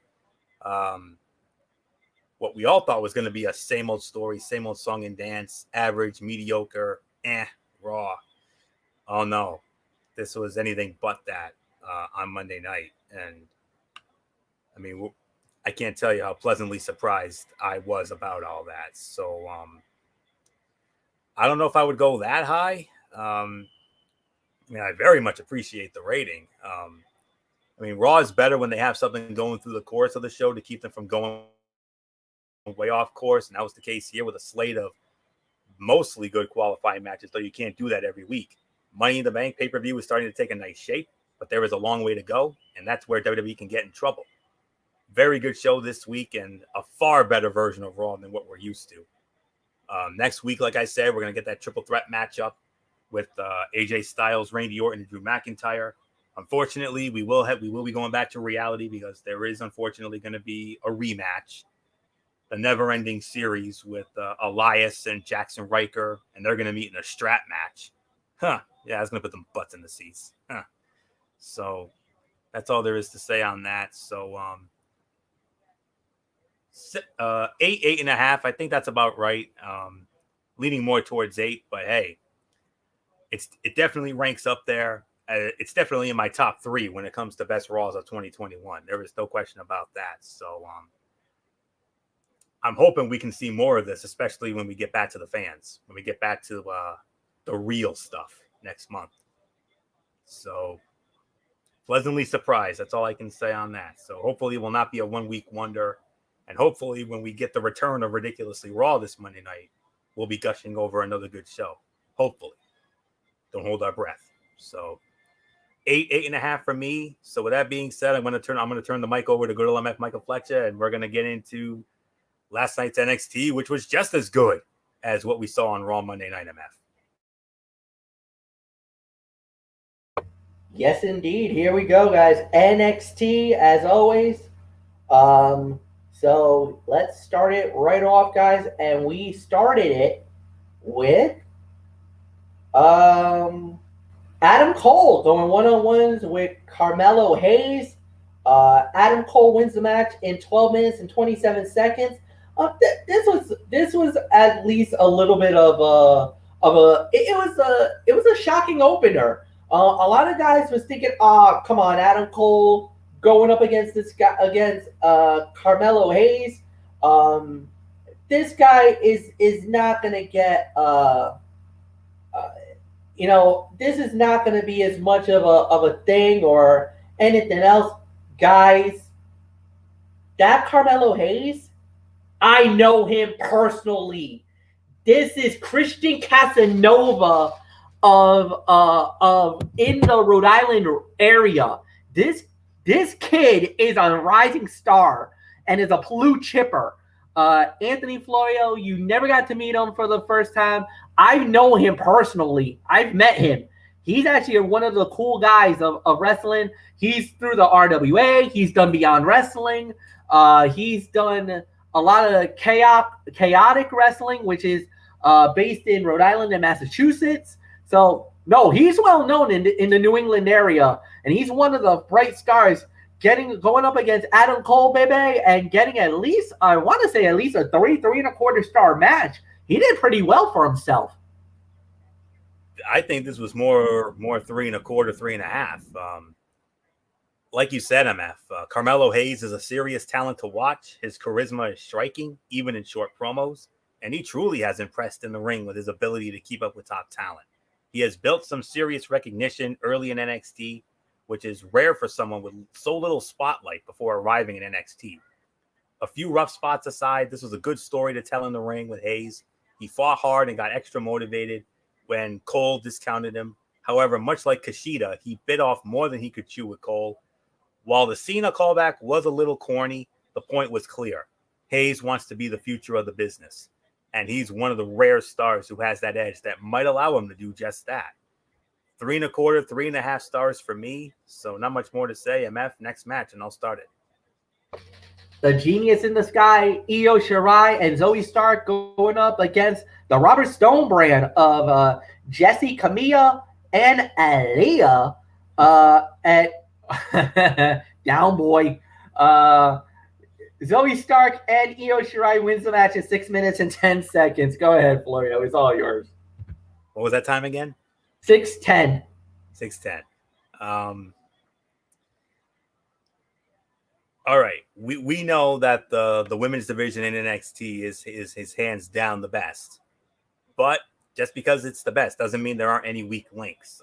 S2: what we all thought was going to be a same old story, same old song and dance, average, mediocre, Raw. Oh no. This was anything but that on Monday night. And I mean, I can't tell you how pleasantly surprised I was about all that. So I don't know if I would go that high. I very much appreciate the rating. Raw is better when they have something going through the course of the show to keep them from going way off course. And that was the case here with a slate of mostly good qualifying matches, though you can't do that every week. Money in the Bank pay-per-view is starting to take a nice shape, but there is a long way to go, and that's where WWE can get in trouble. Very good show this week, and a far better version of Raw than what we're used to. Next week, like I said, we're going to get that triple threat matchup with AJ Styles, Randy Orton, and Drew McIntyre. Unfortunately, we will be going back to reality because there is unfortunately going to be a rematch, the never-ending series with Elias and Jackson Riker, and they're going to meet in a strap match. Huh? Yeah, I was going to put them butts in the seats. Huh? So that's all there is to say on that. So 8.5. I think that's about right. Leaning more towards 8, but hey, it definitely ranks up there. It's definitely in my top 3 when it comes to best Raws of 2021. There is no question about that. So I'm hoping we can see more of this, especially when we get back to the fans, when we get back to the real stuff next month. So pleasantly surprised. That's all I can say on that. So hopefully it will not be a 1-week wonder. And hopefully when we get the return of Ridiculously Raw this Monday night, we'll be gushing over another good show. Hopefully. Don't hold our breath. So 8.5 for me. So with that being said, I'm going to turn the mic over to good old MF Michael Fletcher, and we're going to get into last night's NXT, which was just as good as what we saw on Raw Monday Night, MF.
S1: Yes, indeed. Here we go, guys. NXT, as always. So let's start it right off, guys. And we started it with Adam Cole going one-on-ones with Carmelo Hayes. Adam Cole wins the match in 12 minutes and 27 seconds. This was at least a little bit of a it was a shocking opener. A lot of guys was thinking, come on, Adam Cole going up against this guy against Carmelo Hayes. This guy is not gonna get this is not going to be as much of a thing or anything else. Guys, that Carmelo Hayes, I know him personally. This is Christian Casanova of in the Rhode Island area. This kid is a rising star and is a blue chipper. Anthony Florio, you never got to meet him for the first time. I know him personally. I've met him. He's actually one of the cool guys of wrestling. He's through the RWA. He's done Beyond Wrestling. He's done a lot of chaotic wrestling, which is based in Rhode Island and Massachusetts. So, no, he's well known in the New England area. And he's one of the bright stars going up against Adam Cole, baby, and getting at least, I want to say at least a 3.25 star match. He did pretty well for himself.
S2: I think this was more 3.25, 3.5. Like you said, MF, Carmelo Hayes is a serious talent to watch. His charisma is striking, even in short promos, and he truly has impressed in the ring with his ability to keep up with top talent. He has built some serious recognition early in NXT, which is rare for someone with so little spotlight before arriving in NXT. A few rough spots aside, this was a good story to tell in the ring with Hayes. He fought hard and got extra motivated when Cole discounted him. However, much like Kushida, he bit off more than he could chew with Cole. While the Cena callback was a little corny, the point was clear. Hayes wants to be the future of the business, and he's one of the rare stars who has that edge that might allow him to do just that. 3.25, 3.5 stars for me. So not much more to say. MF, next match, and I'll start it.
S1: The Genius in the Sky, Io Shirai, and Zoe Stark going up against the Robert Stone brand of Jesse Camilla and Aaliyah. Down boy. Zoe Stark and Io Shirai wins the match in 6 minutes and 10 seconds. Go ahead, Florio. It's all yours.
S2: What was that time again?
S1: 6:10.
S2: 6:10. All right. We know that the women's division in NXT is hands down the best. But just because it's the best doesn't mean there aren't any weak links.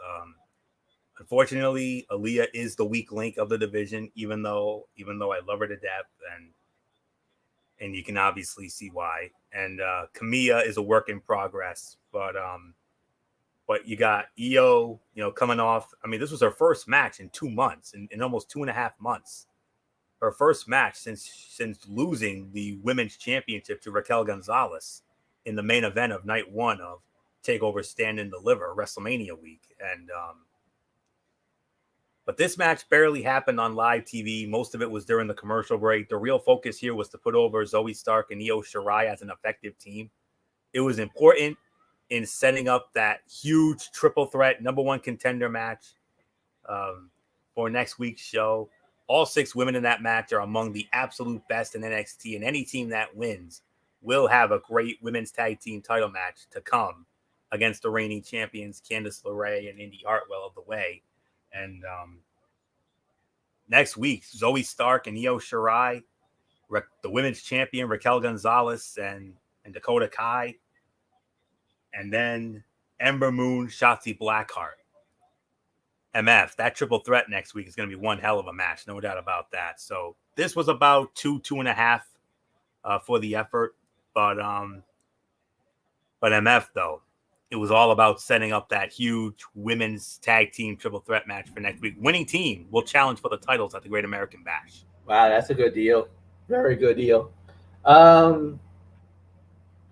S2: Unfortunately, Aaliyah is the weak link of the division, even though I love her to death, and you can obviously see why. And Camilla is a work in progress, but you got Io, coming off. I mean, this was her first match in 2 months, in almost 2.5 months. Her first match since losing the women's championship to Raquel Gonzalez in the main event of night 1 of TakeOver Stand and Deliver WrestleMania week. And But this match barely happened on live TV. Most of it was during the commercial break. The real focus here was to put over Zoe Stark and Io Shirai as an effective team. It was important in setting up that huge triple threat number one contender match for next week's show. All 6 women in that match are among the absolute best in NXT, and any team that wins will have a great women's tag team title match to come against the reigning champions, Candice LeRae and Indy Hartwell of the Way. And next week, Zoe Stark and Io Shirai, the women's champion, Raquel Gonzalez and Dakota Kai, and then Ember Moon, Shotzi Blackheart. MF, that triple threat next week is going to be one hell of a match, no doubt about that. So this was about 2.5 for the effort, but MF though, it was all about setting up that huge women's tag team triple threat match for next week. Winning team will challenge for the titles at the Great American Bash.
S1: Wow, that's a good deal. Very good deal.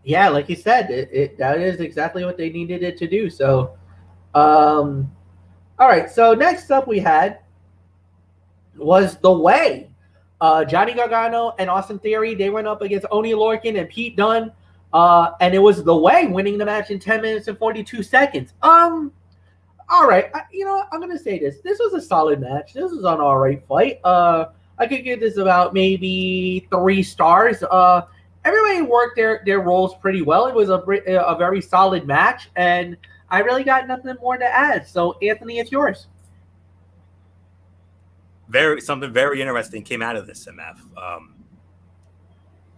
S1: Yeah, like you said, that is exactly what they needed it to do. So, all right, so next up we had was The Way. Johnny Gargano and Austin Theory, they went up against Oney Lorcan and Pete Dunne. And it was The Way winning the match in 10 minutes and 42 seconds. All right, I'm going to say this. This was a solid match. This was an all right fight. I could give this about maybe 3 stars. Everybody worked their roles pretty well. It was a very solid match, and I really got nothing more to add. So, Anthony, it's yours.
S2: Something very interesting came out of this, MF.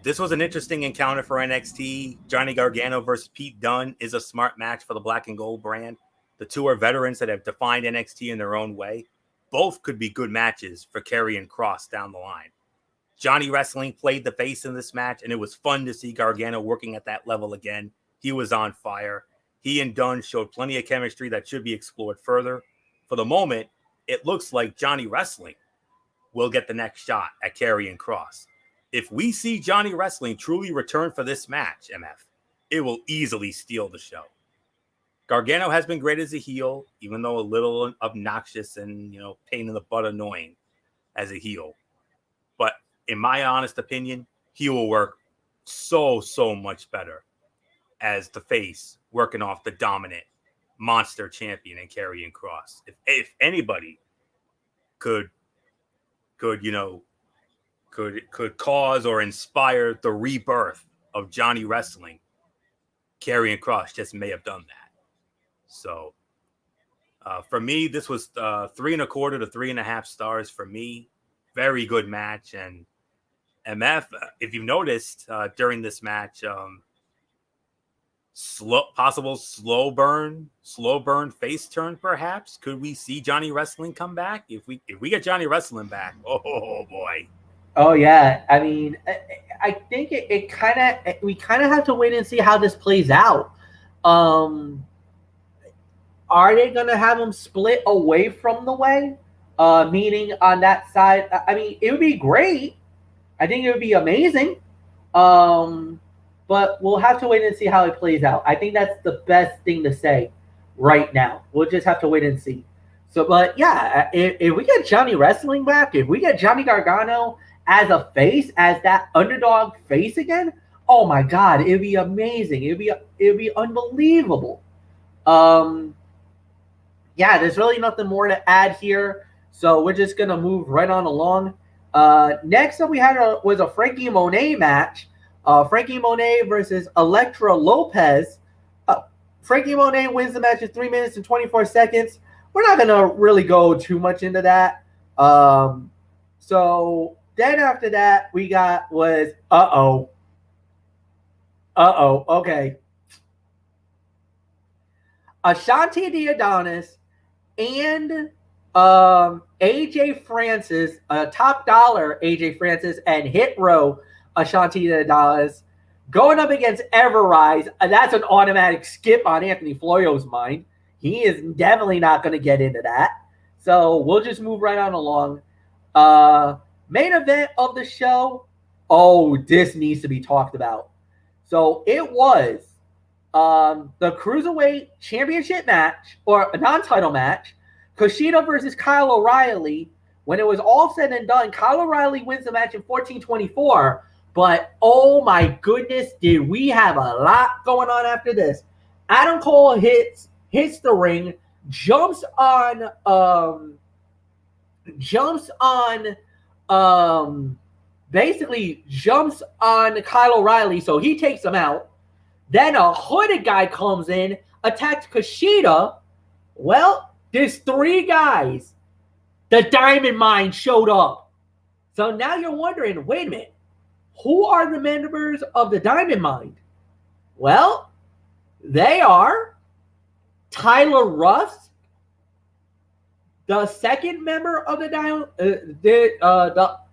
S2: This was an interesting encounter for NXT. Johnny Gargano versus Pete Dunne is a smart match for the Black and Gold brand. The two are veterans that have defined NXT in their own way. Both could be good matches for Karrion Kross down the line. Johnny Wrestling played the face in this match, and it was fun to see Gargano working at that level again. He was on fire. He and Dunne showed plenty of chemistry that should be explored further. For the moment, it looks like Johnny Wrestling will get the next shot at Karrion Kross. If we see Johnny Wrestling truly return for this match, MF, it will easily steal the show. Gargano has been great as a heel, even though a little obnoxious and, pain in the butt annoying as a heel. But in my honest opinion, he will work so much better as the face, working off the dominant monster champion in Karrion Kross. If anybody could cause or inspire the rebirth of Johnny Wrestling, Karrion Kross just may have done that. So for me, this was 3.25 to 3.5 stars for me. Very good match. And MF, if you've noticed during this match, possible slow burn face turn, perhaps. Could we see Johnny Wrestling come back? If we get Johnny Wrestling back, oh boy.
S1: Oh yeah, I mean, I think we kind of have to wait and see how this plays out. Are they gonna have them split away from the way? Meaning on that side, I mean, it would be great. I think it would be amazing. But we'll have to wait and see how it plays out. I think that's the best thing to say right now. We'll just have to wait and see. So, but yeah, if we get Johnny Wrestling back, if we get Johnny Gargano as a face, as that underdog face again, oh my God, it'd be amazing. It'd be unbelievable. Yeah, there's really nothing more to add here. So we're just gonna move right on along. Next up, we had was a Frankie Monet match. Frankie Monet versus Elektra Lopez. Frankie Monet wins the match in 3 minutes and 24 seconds. We're not going to really go too much into that. So then after that, we got was, okay. Ashanti the Adonis and AJ Francis, Top Dollar AJ Francis, and Hit Row Ashanti the Adonis going up against Everrise. That's an automatic skip on Anthony Florio's mind. He is definitely not going to get into that. So we'll just move right on along. Main event of the show. Oh, this needs to be talked about. So it was the Cruiserweight Championship match, or a non-title match, Kushida versus Kyle O'Reilly. When it was all said and done, Kyle O'Reilly wins the match in 14:24. But oh my goodness, did we have a lot going on after this? Adam Cole hits the ring, jumps on basically jumps on Kyle O'Reilly, so he takes him out. Then a hooded guy comes in, attacks Kushida. Well, there's 3 guys. The Diamond Mine showed up. So now you're wondering, wait a minute, who are the members of the Diamond Mine? Well, they are Tyler Russ. The second member of the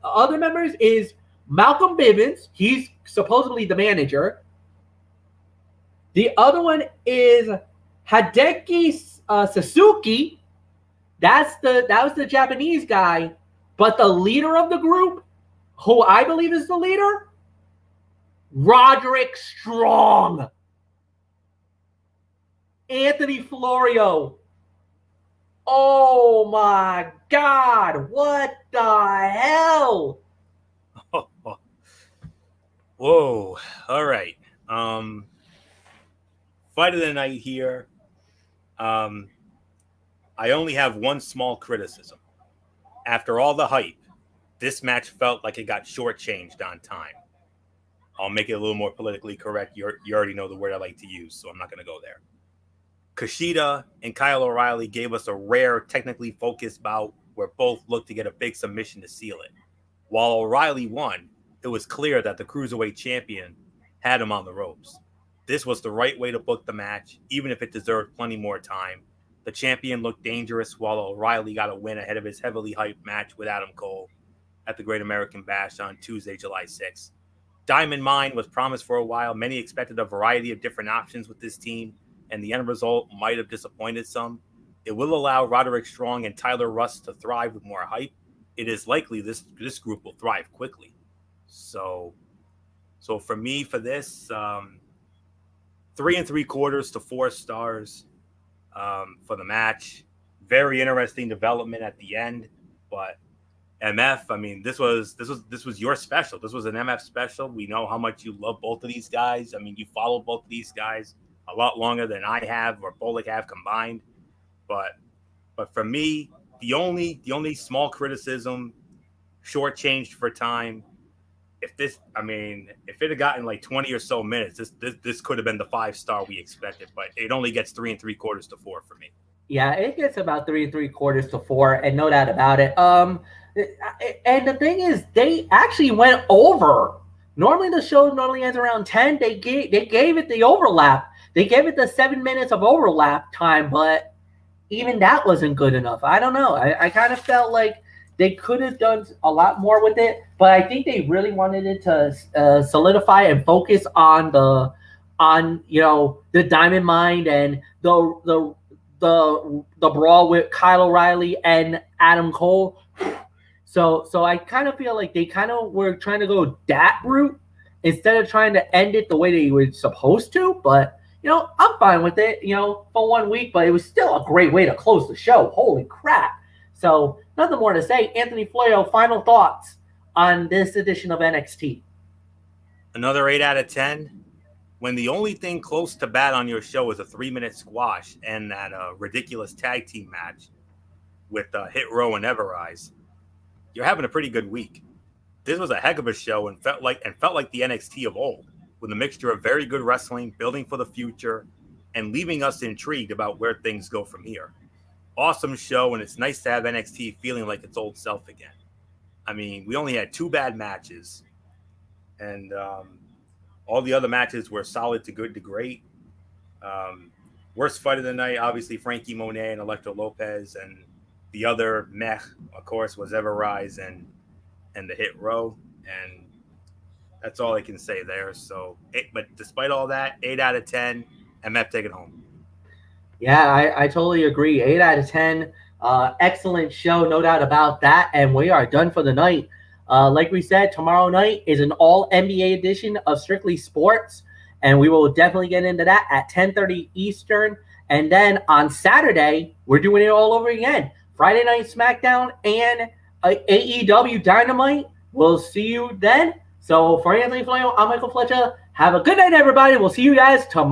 S1: other members is Malcolm Bivens. He's supposedly the manager. The other one is Hideki Suzuki. That was the Japanese guy. But the leader of the group, who I believe is the leader, Roderick Strong. Anthony Florio. Oh my God, what the hell?
S2: Whoa. All right. Fight of the night here. I only have one small criticism. After all the hype, this match felt like it got shortchanged on time. I'll make it a little more politically correct. You already know the word I like to use, so I'm not going to go there. Kushida and Kyle O'Reilly gave us a rare, technically focused bout where both looked to get a big submission to seal it. While O'Reilly won, it was clear that the Cruiserweight champion had him on the ropes. This was the right way to book the match, even if it deserved plenty more time. The champion looked dangerous while O'Reilly got a win ahead of his heavily hyped match with Adam Cole at the Great American Bash on Tuesday, July 6th. Diamond Mine was promised for a while. Many expected a variety of different options with this team, and the end result might have disappointed some. It will allow Roderick Strong and Tyler Russ to thrive with more hype. It is likely this group will thrive quickly. So for me, for this, 3 3/4 to 4 stars for the match. Very interesting development at the end, but MF, I mean, this was your special. This was an MF special. We know how much you love both of these guys. I mean, you follow both of these guys a lot longer than I have or Bullock have combined. But for me, the only small criticism, shortchanged for time. If it had gotten like 20 or so minutes, this could have been the 5-star we expected. But it only gets 3 3/4 to 4 for me.
S1: Yeah, it gets about 3 3/4 to 4, and no doubt about it. And the thing is, they actually went over. Normally, the show ends around 10. They gave it the overlap. They gave it the 7 minutes of overlap time, but even that wasn't good enough. I don't know. I kind of felt like they could have done a lot more with it, but I think they really wanted it to solidify and focus on the Diamond Mine and the brawl with Kyle O'Reilly and Adam Cole. So I kind of feel like they kind of were trying to go that route instead of trying to end it the way they were supposed to. But, I'm fine with it, for 1 week. But it was still a great way to close the show. Holy crap. So nothing more to say. Anthony Florio, final thoughts on this edition of NXT.
S2: Another 8 out of 10. When the only thing close to bad on your show is a 3-minute squash and that ridiculous tag team match with Hit Row and Everrise, you're having a pretty good week. This was a heck of a show and felt like the NXT of old, with a mixture of very good wrestling, building for the future, and leaving us intrigued about where things go from here. Awesome show, and it's nice to have NXT feeling like its old self again. I mean, we only had 2 bad matches, and all the other matches were solid to good to great. Worst fight of the night, obviously, Frankie Monet and Elektra Lopez, and the other meh, of course, was Everrise and the Hit Row, and that's all I can say there. So, but despite all that, 8 out of 10, MF take it home.
S1: Yeah, I totally agree. 8 out of 10. Excellent show, no doubt about that. And we are done for the night. Like we said, tomorrow night is an all NBA edition of Strictly Sports. and we will definitely get into that at 10:30 Eastern. And then on Saturday, we're doing it all over again. Friday Night SmackDown and AEW Dynamite. We'll see you then. So for Anthony Flayo, I'm Michael Fletcher. Have a good night, everybody. We'll see you guys tomorrow.